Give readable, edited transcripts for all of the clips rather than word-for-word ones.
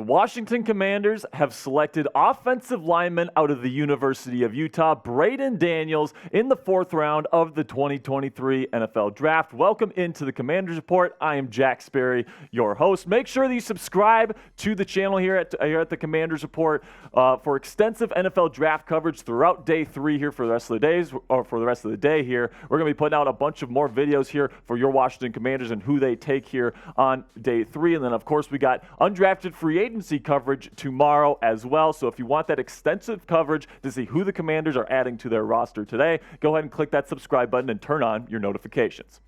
Washington Commanders have selected offensive lineman out of the University of Utah, Braeden Daniels, in the 4th round of the 2023 NFL Draft. Welcome into the Commanders Report. I am Jack Sperry, your host. Make sure that you subscribe to the channel here at the Commanders Report for extensive NFL Draft coverage throughout day 3 here for the rest of the day here. We're going to be putting out a bunch of more videos here for your Washington Commanders and who they take here on day 3. And then, of course, we got undrafted free agency coverage tomorrow as well. So if you want that extensive coverage to see who the Commanders are adding to their roster today, go ahead and click that subscribe button and turn on your notifications.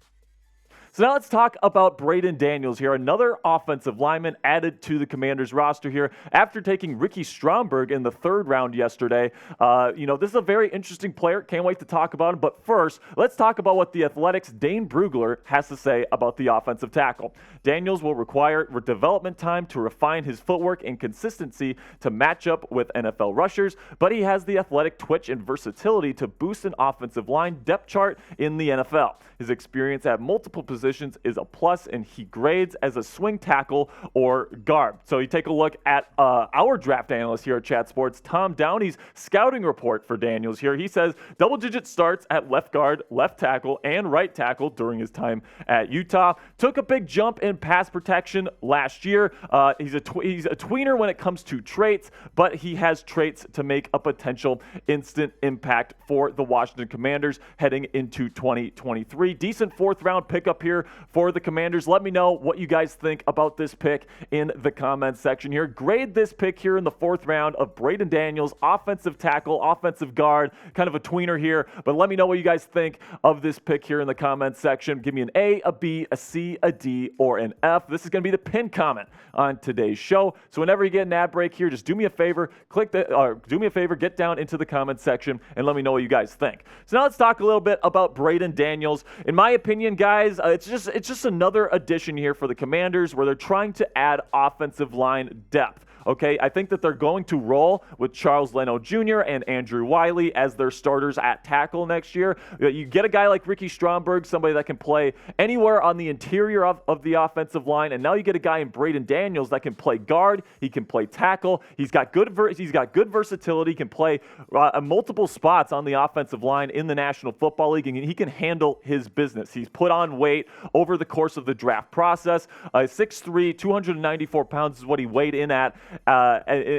So now let's talk about Braeden Daniels here, another offensive lineman added to the Commanders roster here after taking Ricky Stromberg in the 3rd round yesterday. This is a very interesting player. Can't wait to talk about him. But first, let's talk about what the Athletic's Dane Brugler has to say about the offensive tackle. Daniels will require development time to refine his footwork and consistency to match up with NFL rushers, but he has the athletic twitch and versatility to boost an offensive line depth chart in the NFL. His experience at multiple positions is a plus, and he grades as a swing tackle or guard. So you take a look at our draft analyst here at Chat Sports, Tom Downey's scouting report for Daniels here. He says double-digit starts at left guard, left tackle, and right tackle during his time at Utah. Took a big jump in pass protection last year. He's a tweener when it comes to traits, but he has traits to make a potential instant impact for the Washington Commanders heading into 2023. Decent 4th round pickup here for the Commanders. Let me know what you guys think about this pick in the comments section here. Grade this pick here in the 4th round of Braeden Daniels, offensive tackle, offensive guard, kind of a tweener here. But let me know what you guys think of this pick here in the comments section. Give me an A, a B, a C, a D, or an F. This is going to be the pinned comment on today's show. So whenever you get an ad break here, just do me a favor, get down into the comments section and let me know what you guys think. So now let's talk a little bit about Braeden Daniels. In my opinion, guys, it's just another addition here for the Commanders where they're trying to add offensive line depth. Okay, I think that they're going to roll with Charles Leno Jr. and Andrew Wiley as their starters at tackle next year. You get a guy like Ricky Stromberg, somebody that can play anywhere on the interior of the offensive line, and now you get a guy in Braeden Daniels that can play guard, he can play tackle, he's got good versatility, he can play multiple spots on the offensive line in the National Football League, and he can handle his business. He's put on weight over the course of the draft process. 6'3", 294 pounds is what he weighed in at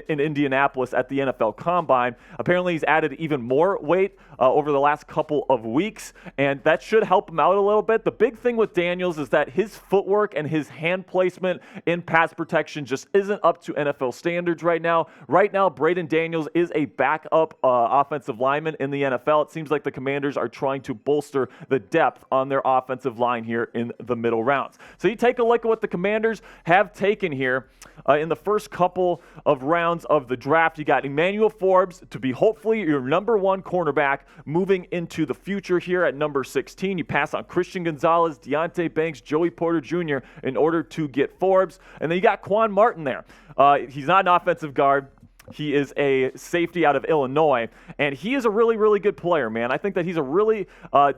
in Indianapolis at the NFL Combine. Apparently, he's added even more weight over the last couple of weeks, and that should help him out a little bit. The big thing with Daniels is that his footwork and his hand placement in pass protection just isn't up to NFL standards right now. Right now, Braeden Daniels is a backup offensive lineman in the NFL. It seems like the Commanders are trying to bolster the depth on their offensive line here in the middle rounds. So you take a look at what the Commanders have taken here in the first couple of rounds of the draft. You got Emmanuel Forbes to be hopefully your number 1 cornerback moving into the future here at number 16. You pass on Christian Gonzalez, Deontay Banks, Joey Porter Jr. in order to get Forbes. And then you got Quan Martin there. He's not an offensive guard. He is a safety out of Illinois, and he is a really, really good player, man. I think that he's a really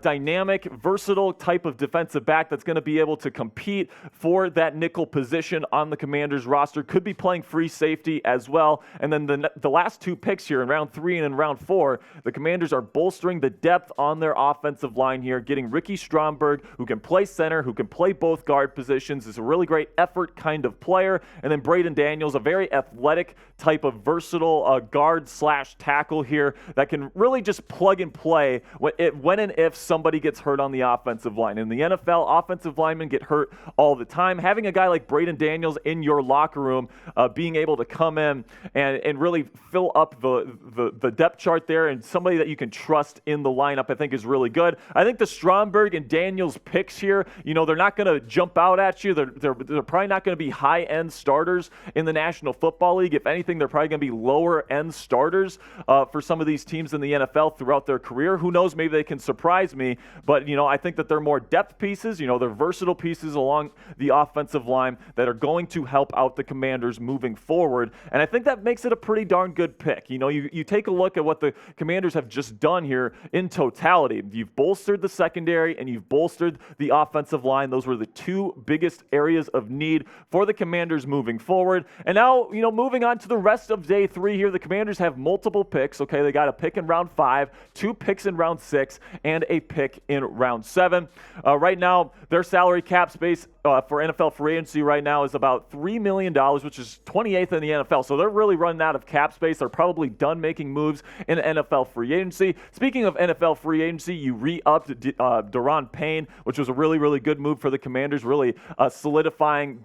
dynamic, versatile type of defensive back that's going to be able to compete for that nickel position on the Commanders roster. Could be playing free safety as well. And then the last 2 picks here in round 3 and in round 4, the Commanders are bolstering the depth on their offensive line here, getting Ricky Stromberg, who can play center, who can play both guard positions, is a really great effort kind of player. And then Braeden Daniels, a very athletic type of versatile guard/tackle here that can really just plug and play when and if somebody gets hurt on the offensive line. In the NFL, offensive linemen get hurt all the time. Having a guy like Braeden Daniels in your locker room, being able to come in and really fill up the depth chart there, and somebody that you can trust in the lineup, I think is really good. I think the Stromberg and Daniels picks here, they're not going to jump out at you. They're probably not going to be high-end starters in the National Football League. If anything, they're probably going to be maybe lower-end starters for some of these teams in the NFL throughout their career. Who knows? Maybe they can surprise me. But, I think that they're more depth pieces. They're versatile pieces along the offensive line that are going to help out the Commanders moving forward. And I think that makes it a pretty darn good pick. You take a look at what the Commanders have just done here in totality. You've bolstered the secondary and you've bolstered the offensive line. Those were the two biggest areas of need for the Commanders moving forward. And now, moving on to the rest of day 3 here, the Commanders have multiple picks. Okay, they got a pick in round 5, 2 picks in round 6, and a pick in round 7. Right now, their salary cap space for NFL free agency right now is about $3 million, which is 28th in the NFL. So they're really running out of cap space. They're probably done making moves in NFL free agency. Speaking of NFL free agency, you re-upped Daron Payne, which was a really, really good move for the Commanders, really solidifying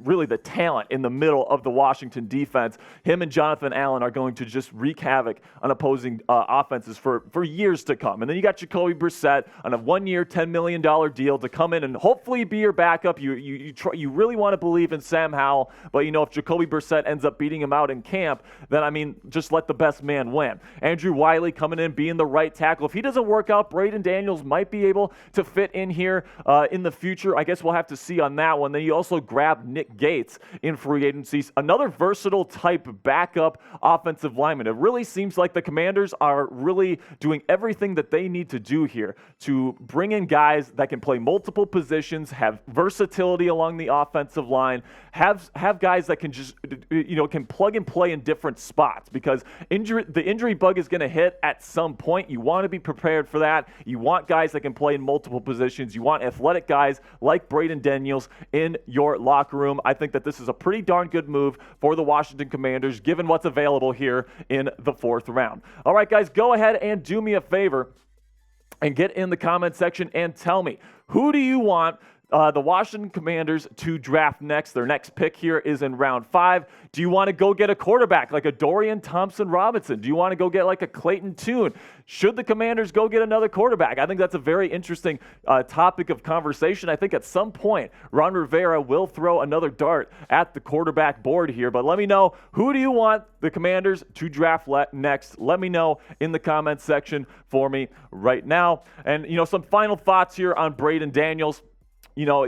really the talent in the middle of the Washington defense. Him and Jonathan Allen are going to just wreak havoc on opposing offenses for years to come. And then you got Jacoby Brissett on a 1-year, $10 million deal to come in and hopefully be your backup. You really want to believe in Sam Howell, but if Jacoby Brissett ends up beating him out in camp, then just let the best man win. Andrew Wiley coming in, being the right tackle. If he doesn't work out, Braeden Daniels might be able to fit in here in the future. I guess we'll have to see on that one. Then you also grab Nick Gates in free agencies, another versatile type backup offensive lineman. It really seems like the Commanders are really doing everything that they need to do here to bring in guys that can play multiple positions, have versatility along the offensive line, have guys that can just can plug and play in different spots, because the injury bug is going to hit at some point. You want to be prepared for that. You want guys that can play in multiple positions. You want athletic guys like Braeden Daniels in your locker room. I think that this is a pretty darn good move for the Washington Commanders, given what's available here in the 4th round. All right, guys, go ahead and do me a favor and get in the comment section and tell me, who do you want the Washington Commanders to draft next? Their next pick here is in round 5. Do you want to go get a quarterback like a Dorian Thompson-Robinson? Do you want to go get like a Clayton Tune? Should the Commanders go get another quarterback? I think that's a very interesting topic of conversation. I think at some point, Ron Rivera will throw another dart at the quarterback board here. But let me know, who do you want the Commanders to draft next? Let me know in the comments section for me right now. And, some final thoughts here on Braeden Daniels.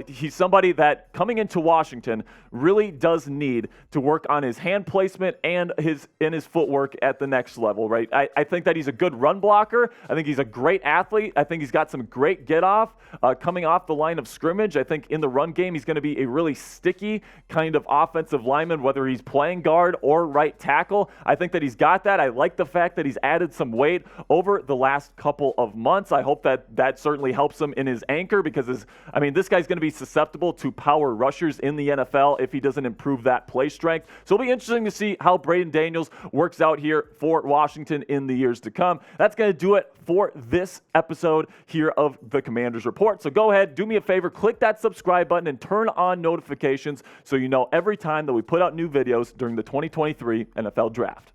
He's somebody that coming into Washington really does need to work on his hand placement and his footwork at the next level, right? I think that he's a good run blocker. I think he's a great athlete. I think he's got some great get-off coming off the line of scrimmage. I think in the run game, he's going to be a really sticky kind of offensive lineman, whether he's playing guard or right tackle. I think that he's got that. I like the fact that he's added some weight over the last couple of months. I hope that certainly helps him in his anchor, because this guy's going to be susceptible to power rushers in the NFL if he doesn't improve that play strength. So it'll be interesting to see how Braeden Daniels works out here for Washington in the years to come. That's going to do it for this episode here of the Commanders Report. So go ahead, do me a favor, click that subscribe button and turn on notifications so you know every time that we put out new videos during the 2023 NFL Draft.